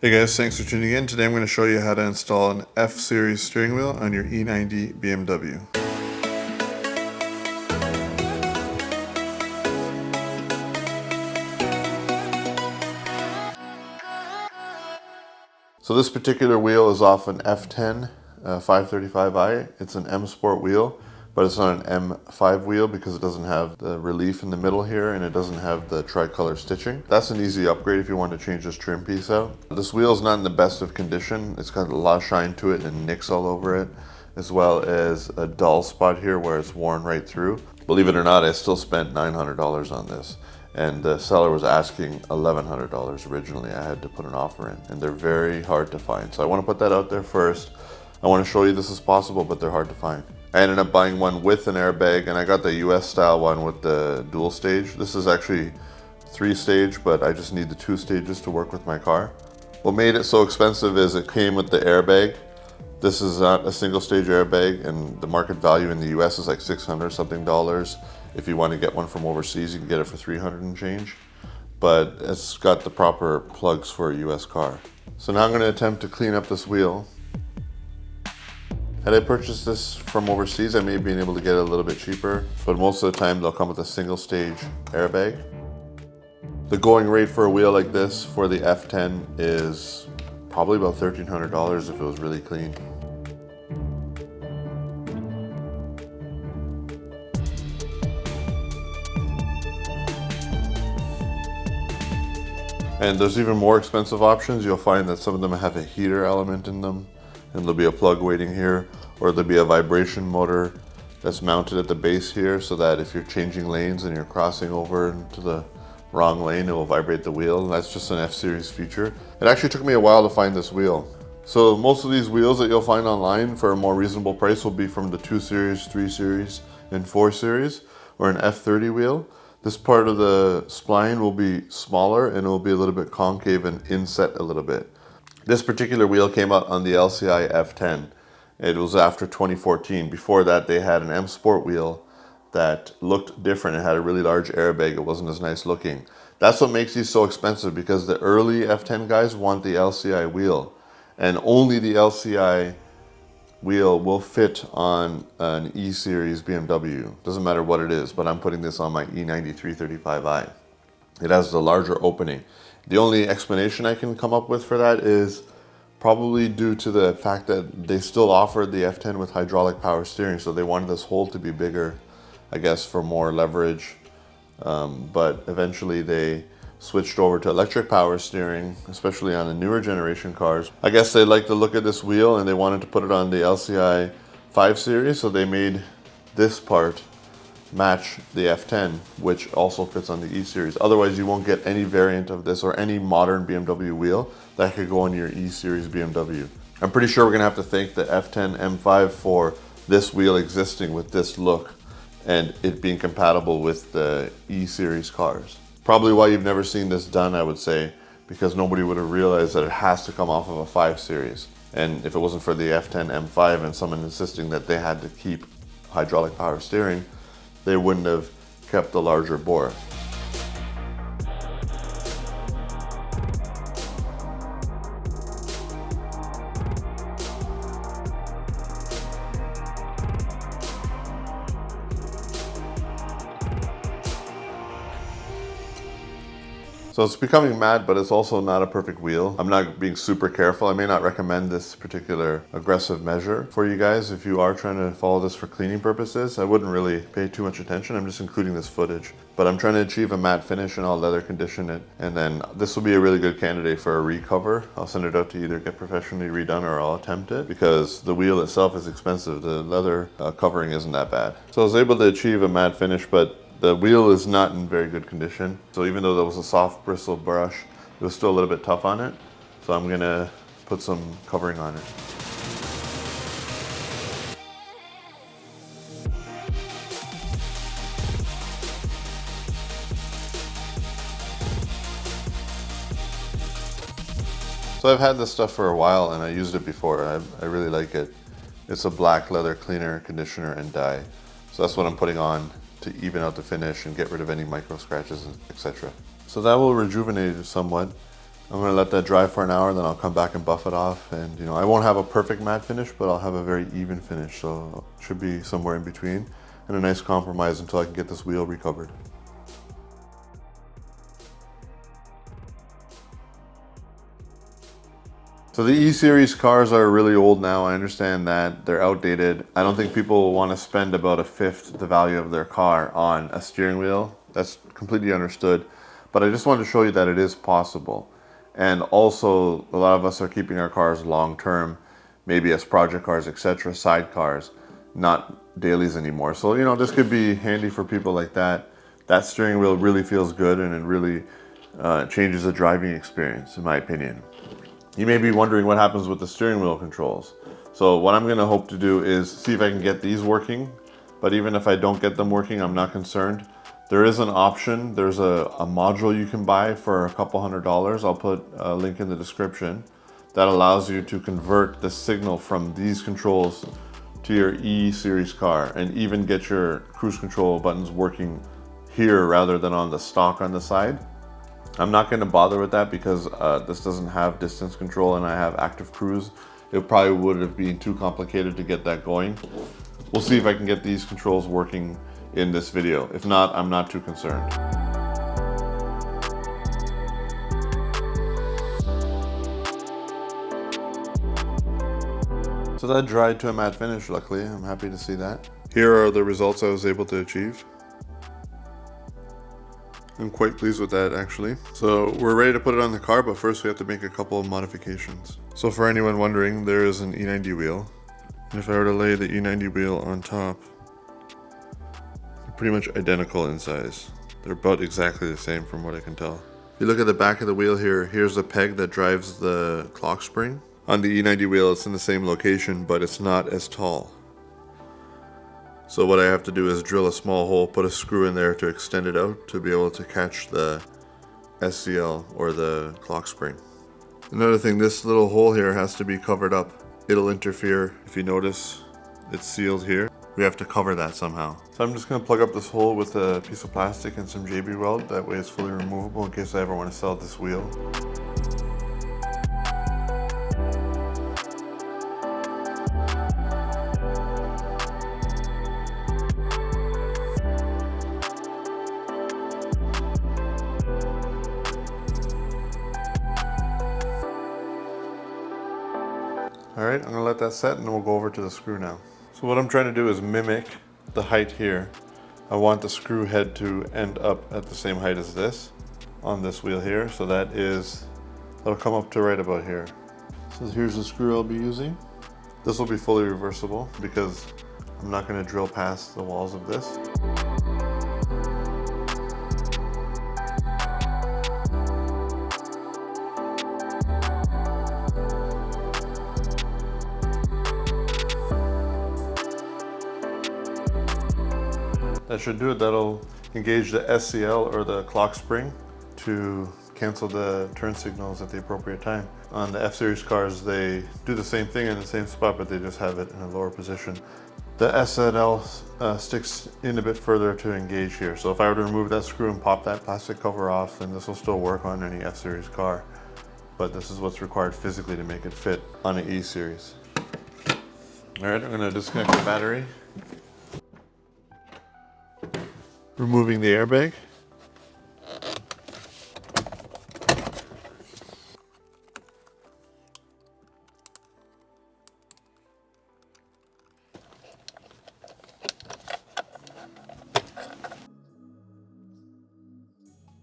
Hey guys, thanks for tuning in. Today I'm going to show you how to install an F-Series steering wheel on your E90 BMW. So this particular wheel is off an F10 535i. It's an M Sport wheel, but it's not an M5 wheel because it doesn't have the relief in the middle here and it doesn't have the tricolor stitching. That's an easy upgrade if you want to change this trim piece out. This wheel is not in the best of condition. It's got a lot of shine to it and nicks all over it, as well as a dull spot here where it's worn right through. Believe it or not, I still spent $900 on this. And the seller was asking $1,100 originally. I had to put an offer in, and they're very hard to find. So I want to put that out there first. I want to show you this is possible, but they're hard to find. I ended up buying one with an airbag, and I got the US style one with the dual stage. This is actually 3-stage, but I just need the 2 stages to work with my car. What made it so expensive is it came with the airbag. This is not a single stage airbag, and the market value in the US is like $600 something. If you want to get one from overseas, you can get it for 300 and change. But it's got the proper plugs for a US car. So now I'm going to attempt to clean up this wheel. Had I purchased this from overseas, I may have been able to get it a little bit cheaper, but most of the time they'll come with a single stage airbag. The going rate for a wheel like this for the F10 is probably about $1,300 if it was really clean. And there's even more expensive options. You'll find that some of them have a heater element in them, and there'll be a plug waiting here, or there'll be a vibration motor that's mounted at the base here so that if you're changing lanes and you're crossing over into the wrong lane, it will vibrate the wheel. And that's just an F-Series feature. It actually took me a while to find this wheel. So most of these wheels that you'll find online for a more reasonable price will be from the 2 Series, 3 Series, and 4 Series, or an F30 wheel. This part of the spline will be smaller and it will be a little bit concave and inset a little bit. This particular wheel came out on the LCI F10. It was after 2014. Before that, they had an M Sport wheel that looked different. It had a really large airbag. It wasn't as nice looking. That's what makes these so expensive, because the early F10 guys want the LCI wheel, and only the LCI wheel will fit on an E-Series BMW. Doesn't matter what it is, but I'm putting this on my E90 335i. It has the larger opening. The only explanation I can come up with for that is probably due to the fact that they still offered the F10 with hydraulic power steering, so they wanted this hole to be bigger, I guess, for more leverage. But eventually they switched over to electric power steering, especially on the newer generation cars. I guess they liked the look of this wheel and they wanted to put it on the LCI 5 Series, so they made this part match the F10, which also fits on the E-Series. Otherwise, you won't get any variant of this or any modern BMW wheel that could go on your E-Series BMW. I'm pretty sure we're gonna have to thank the F10 M5 for this wheel existing with this look and it being compatible with the E-Series cars. Probably why you've never seen this done, I would say, because nobody would have realized that it has to come off of a 5 Series. And if it wasn't for the F10 M5 and someone insisting that they had to keep hydraulic power steering, they wouldn't have kept the larger bore. So it's becoming matte, but it's also not a perfect wheel. I'm not being super careful. I may not recommend this particular aggressive measure for you guys. If you are trying to follow this for cleaning purposes, I wouldn't really pay too much attention. I'm just including this footage. But I'm trying to achieve a matte finish and I'll leather condition it. And then this will be a really good candidate for a recover. I'll send it out to either get professionally redone or I'll attempt it, because the wheel itself is expensive. The leather covering isn't that bad. So I was able to achieve a matte finish, but the wheel is not in very good condition. So even though there was a soft bristle brush, it was still a little bit tough on it. So I'm gonna put some covering on it. So I've had this stuff for a while and I used it before. I really like it. It's a black leather cleaner, conditioner, and dye. So that's what I'm putting on to even out the finish and get rid of any micro scratches, etc. So that will rejuvenate it somewhat. I'm gonna let that dry for an hour, then I'll come back and buff it off. And you know, I won't have a perfect matte finish, but I'll have a very even finish. So it should be somewhere in between and a nice compromise until I can get this wheel recovered. So the E-Series cars are really old now. I understand that they're outdated. I don't think people want to spend about a fifth the value of their car on a steering wheel. That's completely understood. But I just wanted to show you that it is possible. And also, a lot of us are keeping our cars long term, maybe as project cars, etc., side cars, not dailies anymore. So, you know, this could be handy for people like that. That steering wheel really feels good, and it really changes the driving experience, in my opinion. You may be wondering what happens with the steering wheel controls. So what I'm gonna hope to do is see if I can get these working, but even if I don't get them working, I'm not concerned. There is an option, there's a module you can buy for a couple $100. I'll put a link in the description that allows you to convert the signal from these controls to your E-Series car and even get your cruise control buttons working here rather than on the stock on the side. I'm not going to bother with that because this doesn't have distance control and I have active cruise. It probably would have been too complicated to get that going. We'll see if I can get these controls working in this video. If not, I'm not too concerned. So that dried to a matte finish, luckily. I'm happy to see that. Here are the results I was able to achieve. I'm quite pleased with that, actually. So we're ready to put it on the car, but first we have to make a couple of modifications. So for anyone wondering, there is an E90 wheel. And if I were to lay the E90 wheel on top, they're pretty much identical in size. They're about exactly the same from what I can tell. If you look at the back of the wheel here, here's the peg that drives the clock spring. On the E90 wheel, it's in the same location, but it's not as tall. So what I have to do is drill a small hole, put a screw in there to extend it out to be able to catch the SCL or the clock spring. Another thing, this little hole here has to be covered up. It'll interfere. If you notice, it's sealed here. We have to cover that somehow. So I'm just going to plug up this hole with a piece of plastic and some JB weld. That way it's fully removable in case I ever want to sell this wheel. Alright, I'm going to let that set and then we'll go over to the screw now. So what I'm trying to do is mimic the height here. I want the screw head to end up at the same height as this on this wheel here. So that'll come up to right about here. So here's the screw I'll be using. This will be fully reversible because I'm not going to drill past the walls of this. That should do it. That'll engage the SCL or the clock spring to cancel the turn signals at the appropriate time. On the F-Series cars, they do the same thing in the same spot, but they just have it in a lower position. The SNL sticks in a bit further to engage here. So if I were to remove that screw and pop that plastic cover off, then this will still work on any F-Series car. But this is what's required physically to make it fit on an E-Series. All right, I'm gonna disconnect the battery. Removing the airbag.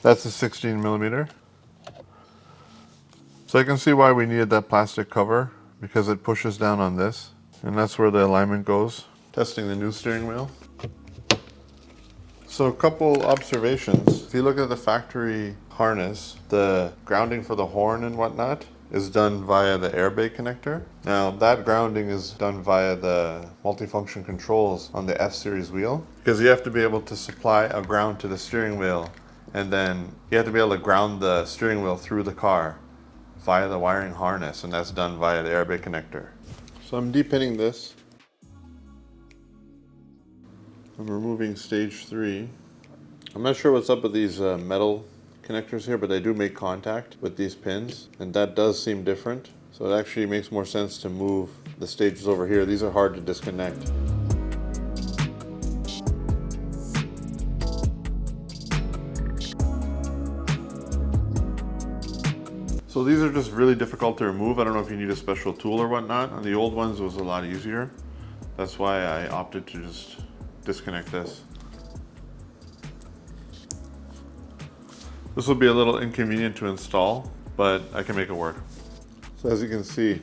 That's a 16mm. So I can see why we needed that plastic cover, because it pushes down on this, and that's where the alignment goes. Testing the new steering wheel. So a couple observations. If you look at the factory harness, the grounding for the horn and whatnot is done via the airbag connector. Now that grounding is done via the multifunction controls on the F-Series wheel, because you have to be able to supply a ground to the steering wheel, and then you have to be able to ground the steering wheel through the car via the wiring harness, and that's done via the airbag connector. So I'm depinning this. I'm removing stage 3. I'm not sure what's up with these metal connectors here, but they do make contact with these pins, and that does seem different. So it actually makes more sense to move the stages over here. These are hard to disconnect. So these are just really difficult to remove. I don't know if you need a special tool or whatnot. On the old ones, it was a lot easier. That's why I opted to just disconnect this. This will be a little inconvenient to install, but I can make it work. So as you can see,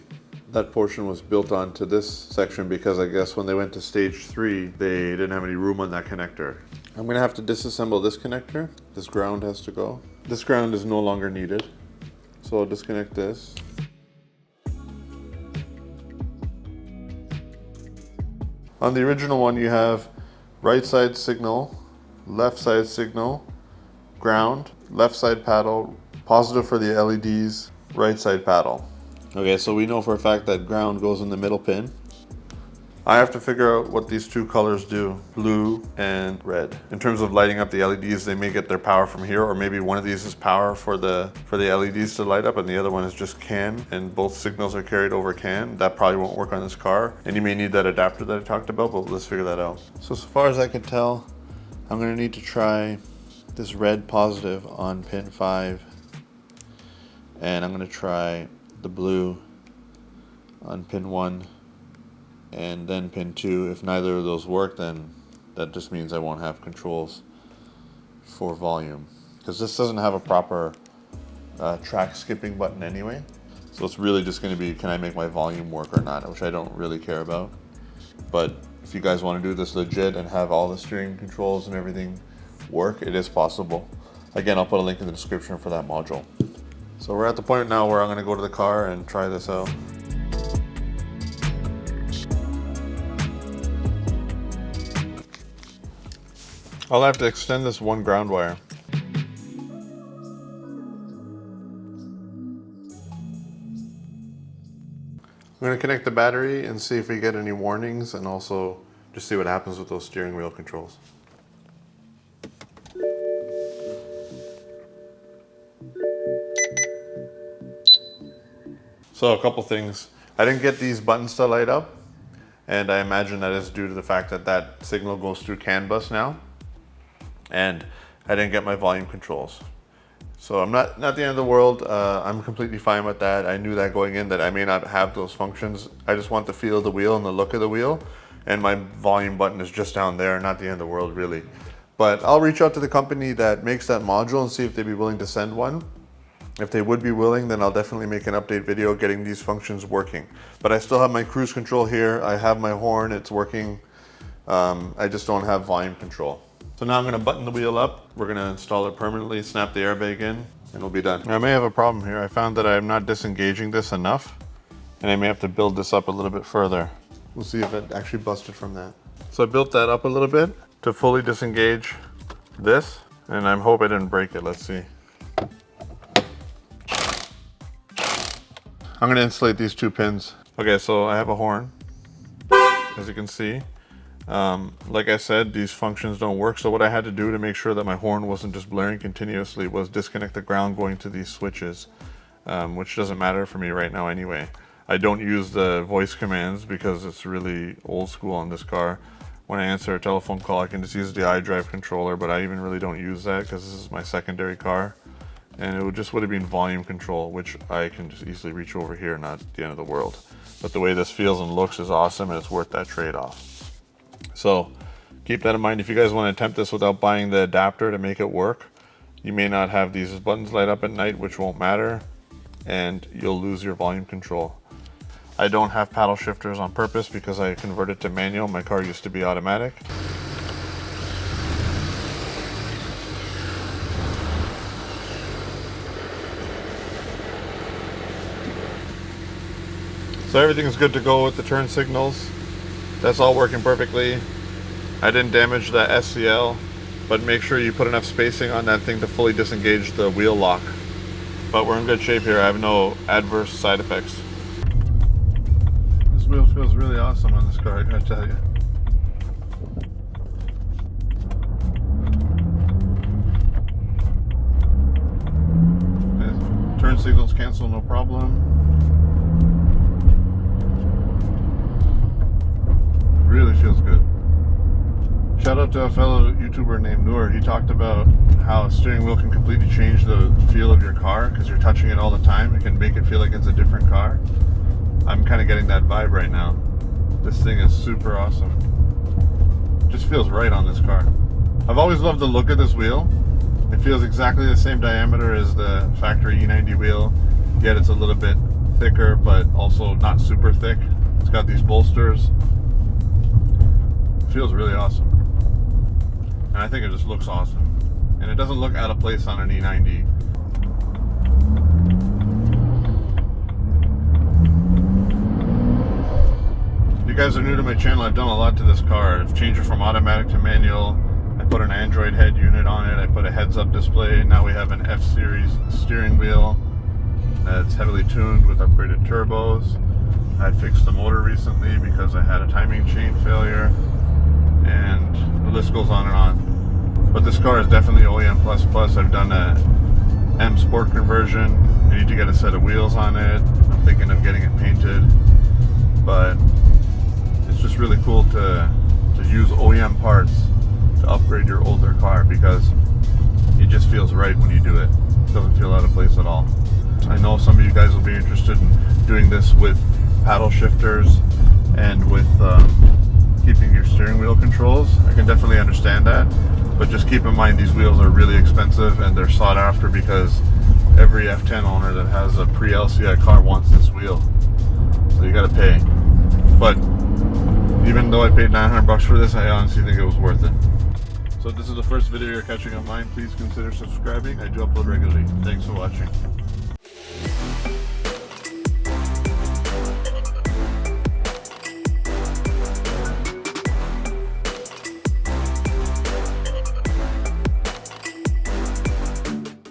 that portion was built onto this section because I guess when they went to stage 3, they didn't have any room on that connector. I'm gonna have to disassemble this connector. This ground has to go. This ground is no longer needed. So I'll disconnect this. On the original one, you have right side signal, left side signal, ground, left side paddle, positive for the LEDs, right side paddle. Okay, so we know for a fact that ground goes in the middle pin. I have to figure out what these two colors do, blue and red. In terms of lighting up the LEDs, they may get their power from here, or maybe one of these is power for the LEDs to light up and the other one is just CAN, and both signals are carried over CAN. That probably won't work on this car, and you may need that adapter that I talked about, but let's figure that out. So far as I can tell, I'm gonna need to try this red positive on pin 5, and I'm gonna try the blue on pin 1 and then pin 2. If neither of those work, then that just means I won't have controls for volume, because this doesn't have a proper track skipping button anyway. So it's really just going to be, can I make my volume work or not, which I don't really care about. But if you guys want to do this legit and have all the steering controls and everything work, it is possible. Again, I'll put a link in the description for that module. So we're at the point now where I'm going to go to the car and try this out. I'll have to extend this one ground wire. I'm going to connect the battery and see if we get any warnings, and also just see what happens with those steering wheel controls. So a couple things. I didn't get these buttons to light up, and I imagine that is due to the fact that that signal goes through CAN bus now, and I didn't get my volume controls. So I'm not the end of the world. I'm completely fine with that. I knew that going in, that I may not have those functions. I just want the feel of the wheel and the look of the wheel, and my volume button is just down there. Not the end of the world, really. But I'll reach out to the company that makes that module and see if they'd be willing to send one. If they would be willing, then I'll definitely make an update video getting these functions working. But I still have my cruise control here. I have my horn, it's working. I just don't have volume control. So now I'm gonna button the wheel up. We're gonna install it permanently, snap the airbag in, and we'll be done. I may have a problem here. I found that I'm not disengaging this enough, and I may have to build this up a little bit further. We'll see if it actually busted from that. So I built that up a little bit to fully disengage this, and I hope I didn't break it. Let's see. I'm gonna insulate these two pins. Okay, so I have a horn, as you can see. Like I said, these functions don't work, so what I had to do to make sure that my horn wasn't just blaring continuously was disconnect the ground going to these switches, which doesn't matter for me right now anyway. I don't use the voice commands because it's really old school on this car. When I answer a telephone call, I can just use the iDrive controller, but I even really don't use that because this is my secondary car. And it would have been volume control, which I can just easily reach over here, not the end of the world. But the way this feels and looks is awesome, and it's worth that trade-off. So keep that in mind. If you guys want to attempt this without buying the adapter to make it work, you may not have these buttons light up at night, which won't matter, and you'll lose your volume control. I don't have paddle shifters on purpose because I converted to manual. My car used to be automatic. So everything's good to go with the turn signals. That's all working perfectly. I didn't damage the SCL, but make sure you put enough spacing on that thing to fully disengage the wheel lock. But we're in good shape here. I have no adverse side effects. This wheel feels really awesome on this car, I gotta tell you. Turn signals cancel, no problem. Really feels good. Shout out to a fellow YouTuber named Noor. He talked about how a steering wheel can completely change the feel of your car because you're touching it all the time. It can make it feel like it's a different car. I'm kind of getting that vibe right now. This thing is super awesome. Just feels right on this car. I've always loved the look of this wheel. It feels exactly the same diameter as the factory E90 wheel, yet it's a little bit thicker, but also not super thick. It's got these bolsters. It feels really awesome. And I think it just looks awesome. And it doesn't look out of place on an E90. If you guys are new to my channel, I've done a lot to this car. I've changed it from automatic to manual. I put an Android head unit on it. I put a heads-up display. Now we have an F-Series steering wheel that's heavily tuned with upgraded turbos. I fixed the motor recently because I had a timing chain failure. And the list goes on and on. But this car is definitely OEM++. I've done a M Sport conversion. I need to get a set of wheels on it. I'm thinking of getting it painted. But it's just really cool to use OEM parts to upgrade your older car because it just feels right when you do it. It doesn't feel out of place at all. I know some of you guys will be interested in doing this with paddle shifters and with keeping your steering wheel controls. I can definitely understand that, but just keep in mind these wheels are really expensive and they're sought after because every F10 owner that has a pre-LCI car wants this wheel, so you gotta pay. But even though I paid $900 for this, I honestly think it was worth it. So if this is the first video you're catching of mine, please consider subscribing. I do upload regularly. Thanks for watching.